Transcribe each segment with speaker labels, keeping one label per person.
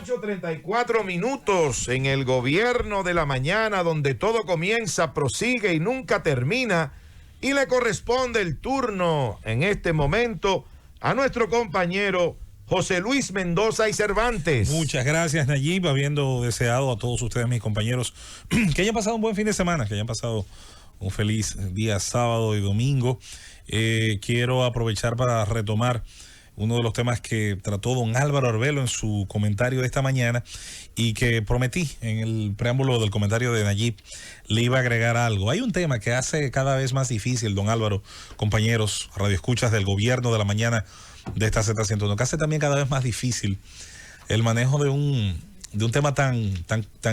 Speaker 1: 8:34 en el gobierno de la mañana, donde todo comienza, prosigue y nunca termina, y le corresponde el turno en este momento a nuestro compañero José Luis Mendoza y Cervantes.
Speaker 2: Muchas gracias, Nayib, habiendo deseado a todos ustedes, mis compañeros, que hayan pasado un buen fin de semana, que hayan pasado un feliz día sábado y domingo. Quiero aprovechar para retomar uno de los temas que trató don Álvaro Arbelo en su comentario de esta mañana y que prometí en el preámbulo del comentario de Nayib le iba a agregar algo. Hay un tema que hace cada vez más difícil, don Álvaro, compañeros, radioescuchas del gobierno de la mañana de esta Z101, que hace también cada vez más difícil el manejo de un tema tan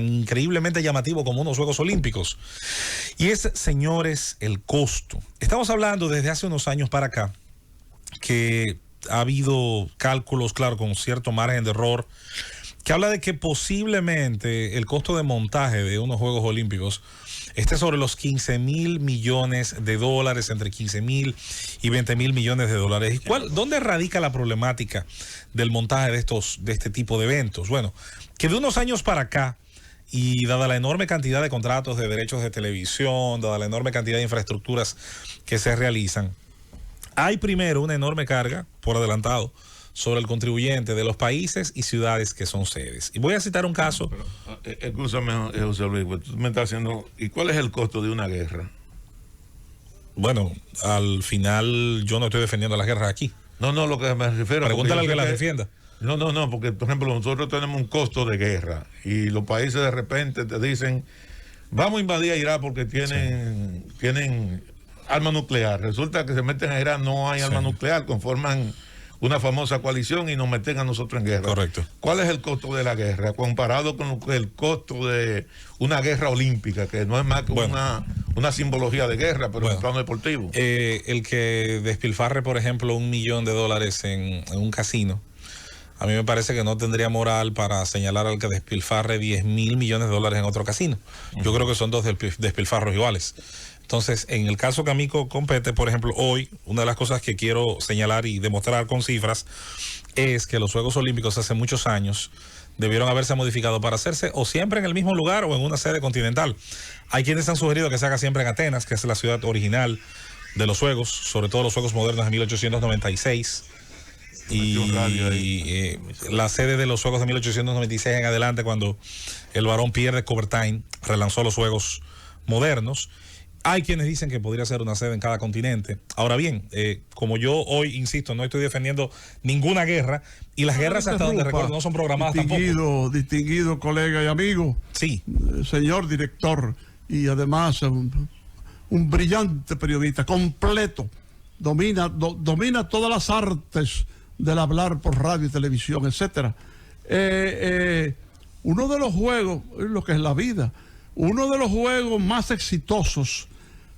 Speaker 2: increíblemente llamativo como unos Juegos Olímpicos. Y es, señores, el costo. Estamos hablando desde hace unos años para acá que ha habido cálculos, claro, con cierto margen de error, que habla de que posiblemente el costo de montaje de unos Juegos Olímpicos esté sobre los 15,000 millones de dólares, entre 15,000 y 20,000 millones de dólares. ¿Dónde radica la problemática del montaje de este tipo de eventos? Bueno, que de unos años para acá, y dada la enorme cantidad de contratos de derechos de televisión, dada la enorme cantidad de infraestructuras que se realizan, hay primero una enorme carga, por adelantado, sobre el contribuyente de los países y ciudades que son sedes. Y voy a citar un caso.
Speaker 3: Escúchame, José Luis, tú me estás haciendo... ¿Y cuál es el costo de una guerra?
Speaker 2: Bueno, al final yo no estoy defendiendo las guerras aquí.
Speaker 3: No, lo que me refiero...
Speaker 2: Pregúntale al que las defienda.
Speaker 3: No, porque por ejemplo nosotros tenemos un costo de guerra y los países de repente te dicen, vamos a invadir a Irak porque tienen arma nuclear. Resulta que se meten a Irak, no hay arma nuclear, conforman una famosa coalición y nos meten a nosotros en guerra.
Speaker 2: Correcto.
Speaker 3: ¿Cuál es el costo de la guerra comparado con el costo de una guerra olímpica, que no es más que una simbología de guerra, pero en plano deportivo?
Speaker 2: El que despilfarre, por ejemplo, $1 millón en un casino, a mí me parece que no tendría moral para señalar al que despilfarre 10,000 millones de dólares en otro casino. Yo creo que son dos despilfarros iguales. Entonces, en el caso que a mí compete, por ejemplo, hoy, una de las cosas que quiero señalar y demostrar con cifras es que los Juegos Olímpicos hace muchos años debieron haberse modificado para hacerse o siempre en el mismo lugar o en una sede continental. Hay quienes han sugerido que se haga siempre en Atenas, que es la ciudad original de los Juegos, sobre todo los Juegos modernos de 1896. Y la sede de los Juegos de 1896 en adelante, cuando el varón Pierre de Coubertin relanzó los Juegos modernos. Hay quienes dicen que podría ser una sede en cada continente. Ahora bien, como yo hoy, insisto, no estoy defendiendo ninguna guerra, y las guerras, hasta donde recuerdo, no son programadas tampoco.
Speaker 4: Distinguido colega y amigo.
Speaker 2: Sí.
Speaker 4: Señor director, y además un brillante periodista, completo. Domina todas las artes del hablar por radio y televisión, etcétera. Uno de los juegos, lo que es la vida, uno de los juegos más exitosos,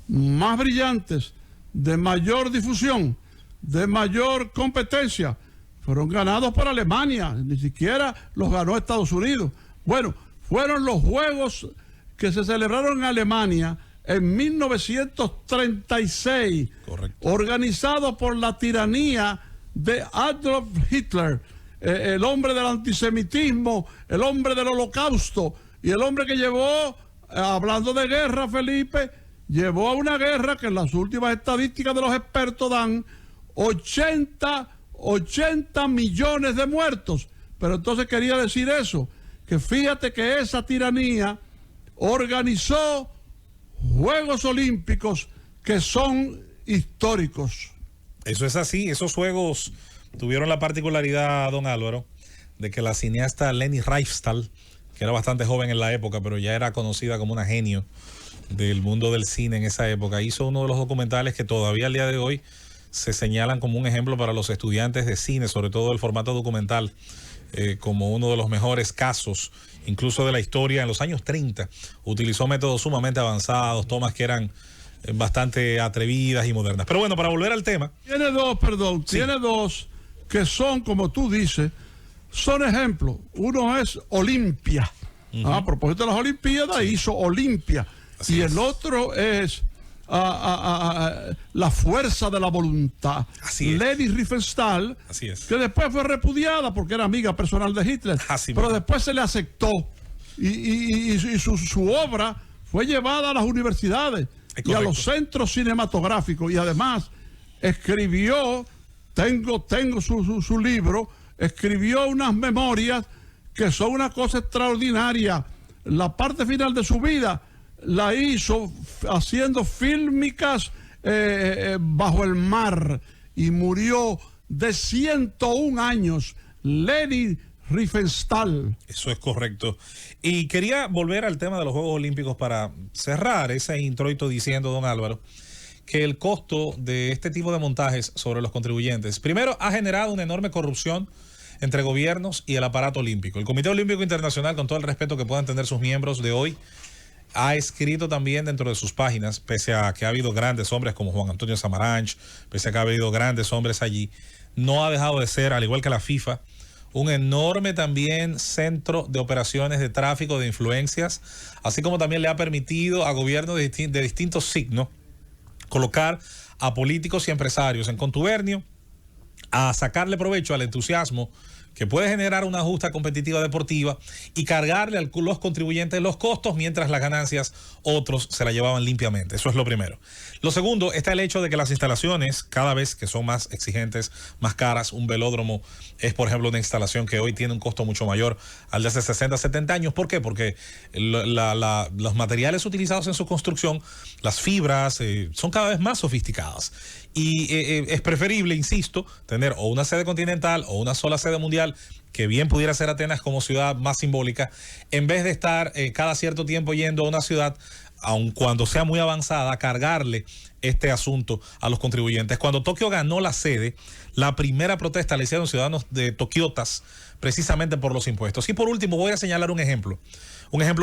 Speaker 4: más brillantes, de mayor difusión, de mayor competencia, fueron ganados por Alemania, ni siquiera los ganó Estados Unidos. Bueno, fueron los Juegos que se celebraron en Alemania en 1936,
Speaker 2: correcto,
Speaker 4: organizados por la tiranía de Adolf Hitler, el hombre del antisemitismo, el hombre del holocausto, y el hombre que llevó, hablando de guerra, Felipe, llevó a una guerra que en las últimas estadísticas de los expertos dan 80 millones de muertos. Pero entonces quería decir eso, que fíjate que esa tiranía organizó Juegos Olímpicos que son históricos.
Speaker 2: Eso es así. Esos Juegos tuvieron la particularidad, don Álvaro, de que la cineasta Leni Riefenstahl, que era bastante joven en la época, pero ya era conocida como una genio del mundo del cine en esa época, hizo uno de los documentales que todavía al día de hoy se señalan como un ejemplo para los estudiantes de cine, sobre todo el formato documental, como uno de los mejores casos, incluso de la historia. En los años 30 utilizó métodos sumamente avanzados, tomas que eran bastante atrevidas y modernas. Pero bueno, para volver al tema.
Speaker 4: Tiene dos que son, como tú dices, son ejemplos. Uno es Olimpia. A propósito de las Olimpiadas, hizo Olimpia. Y el otro es la fuerza de la voluntad.
Speaker 2: Así es.
Speaker 4: Leni Riefenstahl,
Speaker 2: Así es.
Speaker 4: que después fue repudiada porque era amiga personal de Hitler,
Speaker 2: Así
Speaker 4: pero
Speaker 2: mismo.
Speaker 4: después se le aceptó y su obra fue llevada a las universidades
Speaker 2: Es
Speaker 4: y a
Speaker 2: correcto.
Speaker 4: los centros cinematográficos, y además escribió, tengo su libro, escribió unas memorias que son una cosa extraordinaria. La parte final de su vida la hizo haciendo fílmicas bajo el mar, y murió de 101 años, Leni Riefenstahl.
Speaker 2: Eso es correcto. Y quería volver al tema de los Juegos Olímpicos para cerrar ese introito diciendo, don Álvaro, que el costo de este tipo de montajes sobre los contribuyentes, primero, ha generado una enorme corrupción entre gobiernos y el aparato olímpico. El Comité Olímpico Internacional, con todo el respeto que puedan tener sus miembros de hoy, ha escrito también dentro de sus páginas, pese a que ha habido grandes hombres como Juan Antonio Samaranch, pese a que ha habido grandes hombres allí, no ha dejado de ser, al igual que la FIFA, un enorme también centro de operaciones de tráfico de influencias, así como también le ha permitido a gobiernos de distintos signos colocar a políticos y empresarios en contubernio a sacarle provecho al entusiasmo que puede generar una justa competitiva deportiva y cargarle a los contribuyentes los costos, mientras las ganancias otros se la llevaban limpiamente. Eso es lo primero. Lo segundo está el hecho de que las instalaciones, cada vez que son más exigentes, más caras, un velódromo es, por ejemplo, una instalación que hoy tiene un costo mucho mayor al de hace 60, 70 años. ¿Por qué? Porque los materiales utilizados en su construcción, las fibras, son cada vez más sofisticadas. Y es preferible, insisto, tener o una sede continental o una sola sede mundial, que bien pudiera ser Atenas como ciudad más simbólica, en vez de estar cada cierto tiempo yendo a una ciudad, aun cuando sea muy avanzada, a cargarle este asunto a los contribuyentes. Cuando Tokio ganó la sede, la primera protesta la hicieron ciudadanos de tokiotas, precisamente por los impuestos. Y por último, voy a señalar un ejemplo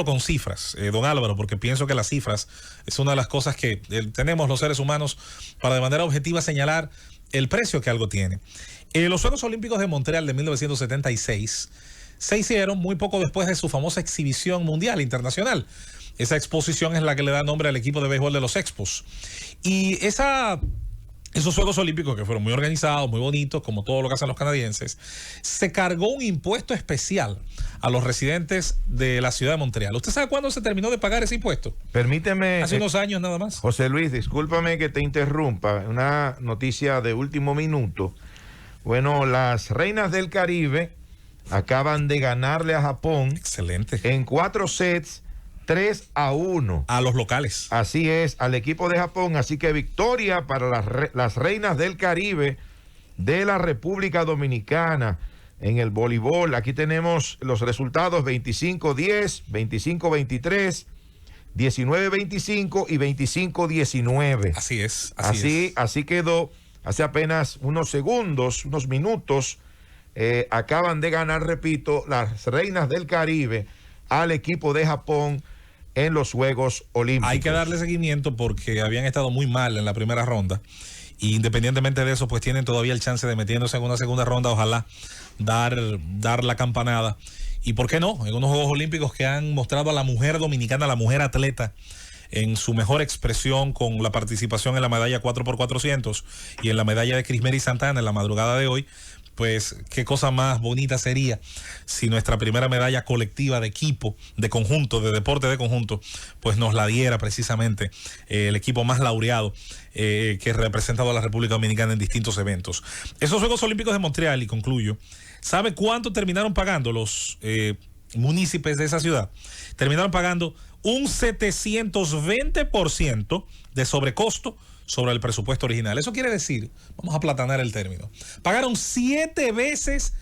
Speaker 2: con cifras, don Álvaro, porque pienso que las cifras es una de las cosas que tenemos los seres humanos para de manera objetiva señalar el precio que algo tiene. Los Juegos Olímpicos de Montreal de 1976 se hicieron muy poco después de su famosa exhibición mundial internacional. Esa exposición es la que le da nombre al equipo de béisbol de los Expos. Y esos Juegos Olímpicos, que fueron muy organizados, muy bonitos, como todo lo que hacen los canadienses, se cargó un impuesto especial a los residentes de la ciudad de Montreal. ¿Usted sabe cuándo se terminó de pagar ese impuesto?
Speaker 1: Permíteme.
Speaker 2: Hace unos años nada más.
Speaker 1: José Luis, discúlpame que te interrumpa. Una noticia de último minuto. Bueno, las Reinas del Caribe acaban de ganarle a Japón
Speaker 2: Excelente.
Speaker 1: en 4 sets, 3-1.
Speaker 2: A los locales.
Speaker 1: Así es, al equipo de Japón. Así que victoria para las Reinas del Caribe de la República Dominicana en el voleibol. Aquí tenemos los resultados: 25-10, 25-23, 19-25 y 25-19.
Speaker 2: Así es.
Speaker 1: Así quedó hace apenas unos segundos, unos minutos. Acaban de ganar, repito, las Reinas del Caribe al equipo de Japón en los Juegos Olímpicos.
Speaker 2: Hay que darle seguimiento porque habían estado muy mal en la primera ronda. Y independientemente de eso, pues tienen todavía el chance de, metiéndose en una segunda ronda, ojalá dar la campanada. Y por qué no, en unos Juegos Olímpicos que han mostrado a la mujer dominicana, a la mujer atleta, en su mejor expresión, con la participación en la medalla 4x400 y en la medalla de Crismeri Santana en la madrugada de hoy. Pues qué cosa más bonita sería si nuestra primera medalla colectiva de equipo, de conjunto, de deporte de conjunto, pues nos la diera precisamente el equipo más laureado que ha representado a la República Dominicana en distintos eventos. Esos Juegos Olímpicos de Montreal, y concluyo, ¿sabe cuánto terminaron pagando los municipios de esa ciudad? Terminaron pagando un 720% de sobrecosto sobre el presupuesto original. Eso quiere decir, vamos a aplatanar el término, pagaron 7 veces,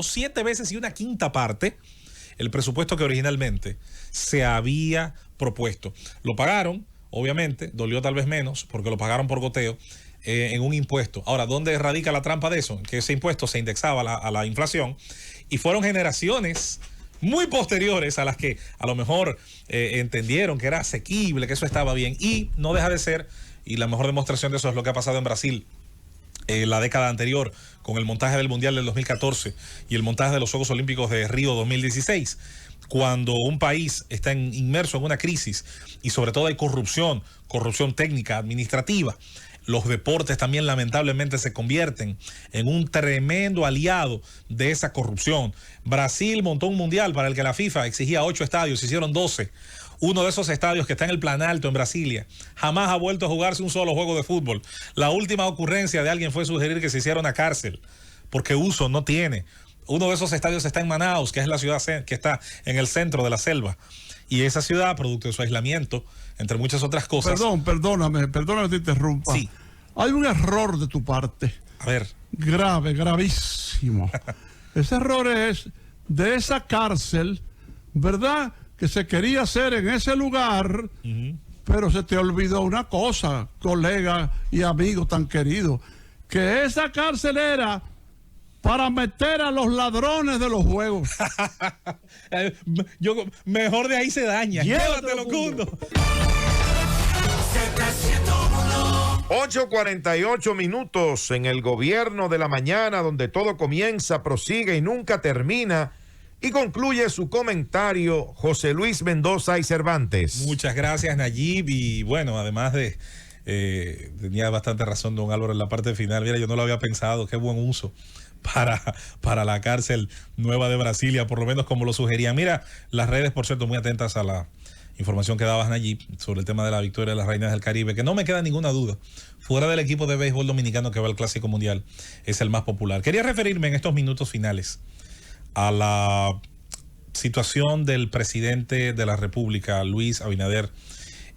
Speaker 2: 7 veces y una quinta parte el presupuesto que originalmente se había propuesto. Lo pagaron, obviamente, dolió tal vez menos, porque lo pagaron por goteo, en un impuesto. Ahora, ¿dónde radica la trampa de eso? Que ese impuesto se indexaba a la inflación, y fueron generaciones muy posteriores a las que a lo mejor entendieron que era asequible, que eso estaba bien, y no deja de ser. Y la mejor demostración de eso es lo que ha pasado en Brasil la década anterior, con el montaje del Mundial del 2014 y el montaje de los Juegos Olímpicos de Río 2016. cuando un país está inmerso en una crisis y sobre todo hay corrupción técnica, administrativa, los deportes también lamentablemente se convierten en un tremendo aliado de esa corrupción. Brasil montó un mundial para el que la FIFA exigía 8 estadios, se hicieron 12. Uno de esos estadios que está en el Planalto, en Brasilia, jamás ha vuelto a jugarse un solo juego de fútbol. La última ocurrencia de alguien fue sugerir que se hiciera una cárcel, porque uso no tiene. Uno de esos estadios está en Manaus, que es la ciudad que está en el centro de la selva. Y esa ciudad, producto de su aislamiento, entre muchas otras cosas...
Speaker 4: Perdóname que te interrumpa.
Speaker 2: Sí.
Speaker 4: Hay un error de tu parte.
Speaker 2: A ver.
Speaker 4: Gravísimo. Ese error es de esa cárcel, ¿verdad?, que se quería hacer en ese lugar, pero se te olvidó una cosa, colega y amigo tan querido, que esa cárcel era para meter a los ladrones de los juegos.
Speaker 2: Mejor de ahí se daña. Llévatelo, Cundo.
Speaker 1: 8:48 minutos en el gobierno de la mañana, donde todo comienza, prosigue y nunca termina. Y concluye su comentario José Luis Mendoza y Cervantes.
Speaker 2: Muchas gracias, Nayib. Y bueno, además de... tenía bastante razón don Álvaro en la parte final. Mira, yo no lo había pensado. Qué buen uso para la cárcel nueva de Brasilia, por lo menos como lo sugería. Mira, las redes, por cierto, muy atentas a la información que dabas, Nayib, sobre el tema de la victoria de las Reinas del Caribe, que no me queda ninguna duda. Fuera del equipo de béisbol dominicano que va al Clásico Mundial, es el más popular. Quería referirme en estos minutos finales a la situación del presidente de la República, Luis Abinader,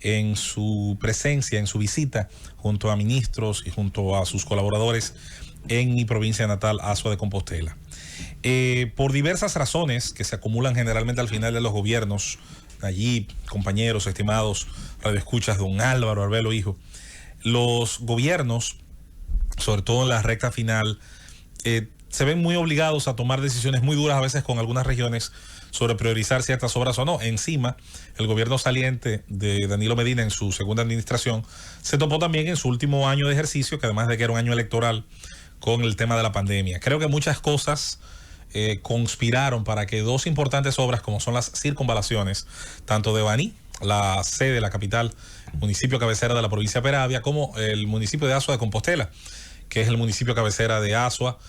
Speaker 2: en su presencia, en su visita junto a ministros y junto a sus colaboradores en mi provincia natal, Azua de Compostela. Por diversas razones que se acumulan generalmente al final de los gobiernos, allí, compañeros, estimados radioescuchas, don Álvaro Arbelo Hijo, los gobiernos, sobre todo en la recta final, se ven muy obligados a tomar decisiones muy duras a veces con algunas regiones sobre priorizar ciertas obras o no. Encima, el gobierno saliente de Danilo Medina en su segunda administración se topó también en su último año de ejercicio, que además de que era un año electoral, con el tema de la pandemia. Creo que muchas cosas conspiraron para que dos importantes obras, como son las circunvalaciones, tanto de Baní, la sede, la capital, municipio cabecera de la provincia de Peravia, como el municipio de Azua de Compostela, que es el municipio cabecera de Azua,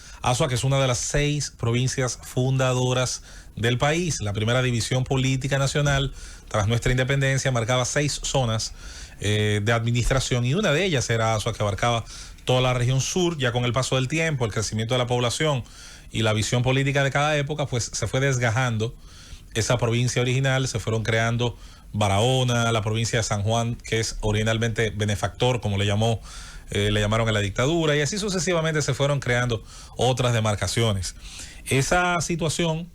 Speaker 2: que es una de las 6 provincias fundadoras del país. La primera división política nacional, tras nuestra independencia, marcaba 6 zonas de administración, y una de ellas era Azua, que abarcaba toda la región sur. Ya con el paso del tiempo, el crecimiento de la población y la visión política de cada época, pues se fue desgajando esa provincia original, se fueron creando Barahona, la provincia de San Juan, que es originalmente benefactor, como le llamaron en la dictadura, y así sucesivamente se fueron creando otras demarcaciones. Esa situación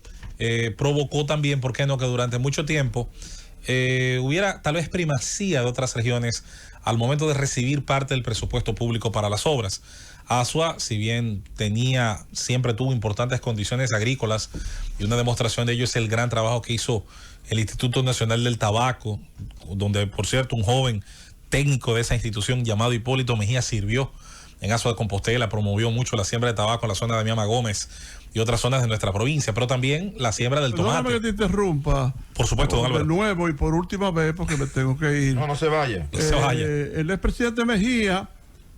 Speaker 2: provocó también, ¿por qué no?, que durante mucho tiempo hubiera tal vez primacía de otras regiones al momento de recibir parte del presupuesto público para las obras. Azua, si bien siempre tuvo importantes condiciones agrícolas, y una demostración de ello es el gran trabajo que hizo el Instituto Nacional del Tabaco, donde, por cierto, un joven técnico de esa institución llamado Hipólito Mejía sirvió en Azua de Compostela, promovió mucho la siembra de tabaco en la zona de Miama Gómez y otras zonas de nuestra provincia, pero también la siembra del tomate.
Speaker 4: Perdóname que te interrumpa.
Speaker 2: Por supuesto, don Álvaro.
Speaker 4: De nuevo y por última vez, porque me tengo que ir.
Speaker 1: No se vaya.
Speaker 4: El expresidente Mejía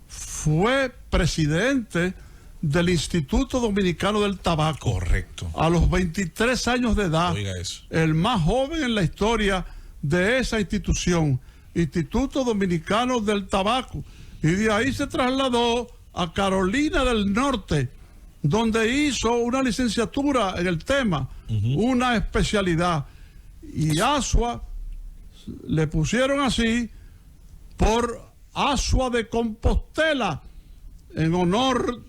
Speaker 4: fue presidente del Instituto Dominicano del Tabaco.
Speaker 2: Correcto.
Speaker 4: A los 23 años de edad.
Speaker 2: Oiga eso.
Speaker 4: El más joven en la historia de esa institución, Instituto Dominicano del Tabaco. Y de ahí se trasladó a Carolina del Norte, donde hizo una licenciatura en el tema, una especialidad. Y Azua le pusieron así por Azua de Compostela, en honor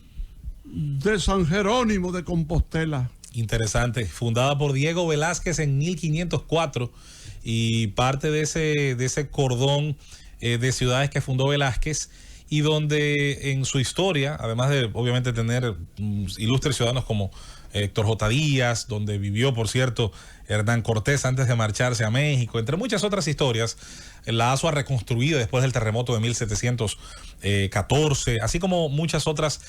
Speaker 4: de San Jerónimo de Compostela.
Speaker 2: Interesante. Fundada por Diego Velázquez en 1504, y parte de ese cordón de ciudades que fundó Velázquez, y donde en su historia, además de obviamente tener ilustres ciudadanos como Héctor J. Díaz, donde vivió, por cierto, Hernán Cortés antes de marcharse a México, entre muchas otras historias, la Azua reconstruida después del terremoto de 1714, así como muchos otros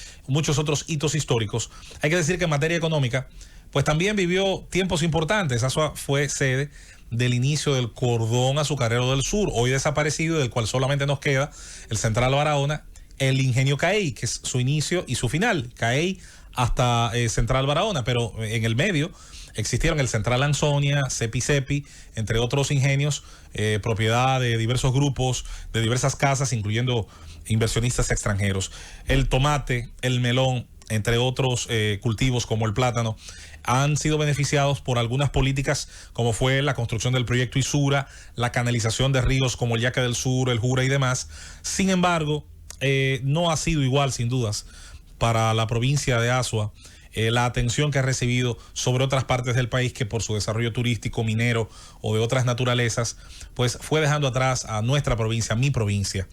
Speaker 2: hitos históricos. Hay que decir que en materia económica, pues también vivió tiempos importantes. Asua fue sede del inicio del cordón azucarero del sur, hoy desaparecido, del cual solamente nos queda el Central Barahona, el ingenio Caey, que es su inicio y su final, Caey hasta Central Barahona, pero en el medio existieron el Central Ansonia, Cepi, entre otros ingenios, propiedad de diversos grupos, de diversas casas, incluyendo inversionistas extranjeros. El tomate, el melón, entre otros cultivos como el plátano, han sido beneficiados por algunas políticas como fue la construcción del proyecto Isura, la canalización de ríos como el Yaque del Sur, el Jura y demás. Sin embargo, no ha sido igual, sin dudas, para la provincia de Azua la atención que ha recibido sobre otras partes del país que por su desarrollo turístico, minero o de otras naturalezas, pues fue dejando atrás a nuestra provincia, mi provincia.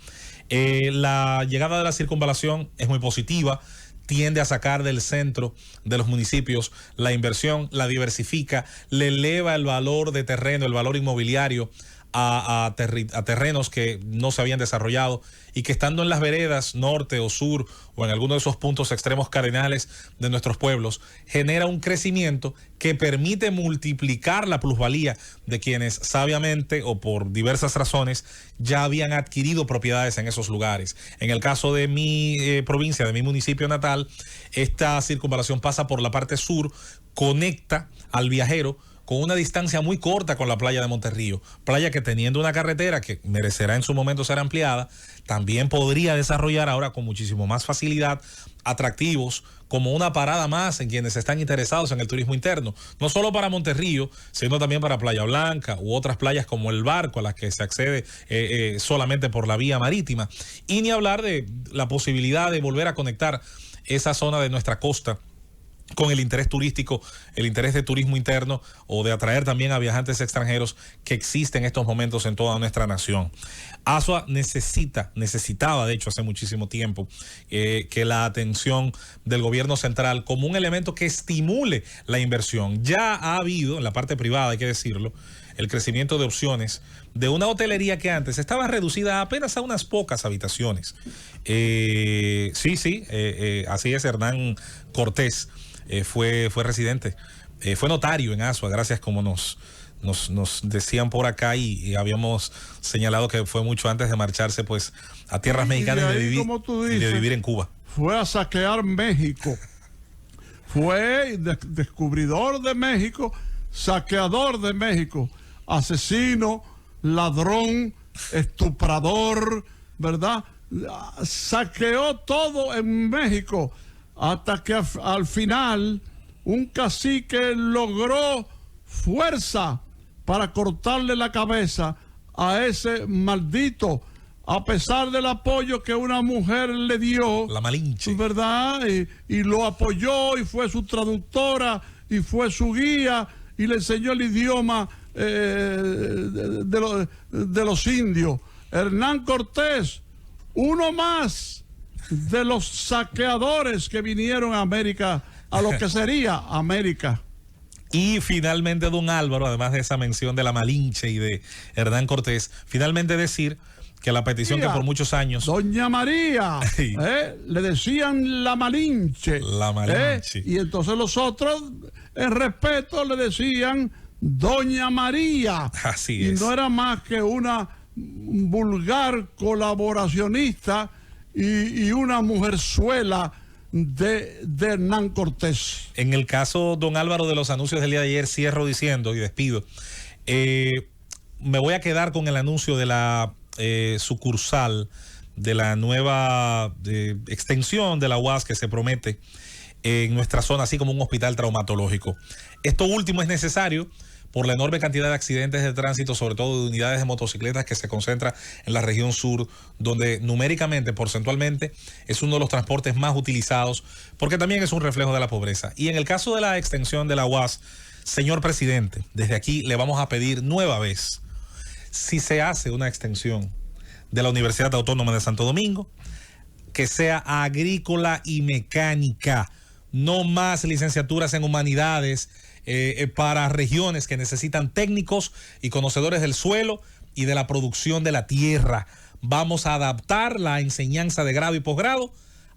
Speaker 2: La llegada de la circunvalación es muy positiva, tiende a sacar del centro de los municipios la inversión, la diversifica, le eleva el valor de terreno, el valor inmobiliario a terrenos que no se habían desarrollado y que estando en las veredas norte o sur o en alguno de esos puntos extremos cardinales de nuestros pueblos, genera un crecimiento que permite multiplicar la plusvalía de quienes sabiamente o por diversas razones ya habían adquirido propiedades en esos lugares. En el caso de mi provincia, de mi municipio natal, esta circunvalación pasa por la parte sur, conecta al viajero con una distancia muy corta con la playa de Monterrío, playa que teniendo una carretera que merecerá en su momento ser ampliada, también podría desarrollar ahora con muchísimo más facilidad atractivos como una parada más en quienes están interesados en el turismo interno, no solo para Monterrío, sino también para Playa Blanca u otras playas como el Barco, a las que se accede solamente por la vía marítima, y ni hablar de la posibilidad de volver a conectar esa zona de nuestra costa con el interés turístico, el interés de turismo interno o de atraer también a viajantes extranjeros que existe en estos momentos en toda nuestra nación. Azua necesitaba de hecho hace muchísimo tiempo que la atención del gobierno central como un elemento que estimule la inversión. Ya ha habido en la parte privada, hay que decirlo, el crecimiento de opciones de una hotelería que antes estaba reducida apenas a unas pocas habitaciones. Así es, Hernán Cortés fue residente, fue notario en Azua, gracias como nos decían por acá y habíamos señalado que fue mucho antes de marcharse pues a tierras mexicanas y de vivir en Cuba.
Speaker 4: Fue a saquear México, fue descubridor de México, saqueador de México, asesino, ladrón, estuprador, ¿verdad? Saqueó todo en México hasta que al final un cacique logró fuerza para cortarle la cabeza a ese maldito, a pesar del apoyo que una mujer le dio,
Speaker 2: la Malinche,
Speaker 4: ¿verdad? Y lo apoyó y fue su traductora y fue su guía y le enseñó el idioma de los indios. Hernán Cortés, uno más de los saqueadores que vinieron a América, a lo que sería América.
Speaker 2: Y finalmente, don Álvaro, además de esa mención de la Malinche y de Hernán Cortés, finalmente decir que la petición que por muchos años...
Speaker 4: Doña María, le decían la Malinche.
Speaker 2: La Malinche.
Speaker 4: Y entonces los otros, en respeto, le decían Doña María.
Speaker 2: Así es.
Speaker 4: Y no era más que una vulgar colaboracionista y una mujerzuela de Hernán Cortés.
Speaker 2: En el caso, don Álvaro, de los anuncios del día de ayer, cierro diciendo y despido. Me voy a quedar con el anuncio de la sucursal de la nueva extensión de la UAS que se promete en nuestra zona, así como un hospital traumatológico. Esto último es necesario por la enorme cantidad de accidentes de tránsito, sobre todo de unidades de motocicletas que se concentra en la región sur, donde numéricamente, porcentualmente, es uno de los transportes más utilizados, porque también es un reflejo de la pobreza. Y en el caso de la extensión de la UAS, señor presidente, desde aquí le vamos a pedir nueva vez, si se hace una extensión de la Universidad Autónoma de Santo Domingo, que sea agrícola y mecánica, no más licenciaturas en humanidades, para regiones que necesitan técnicos y conocedores del suelo y de la producción de la tierra. Vamos a adaptar la enseñanza de grado y posgrado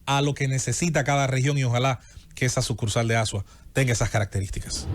Speaker 2: a lo que necesita cada región y ojalá que esa sucursal de Asua tenga esas características.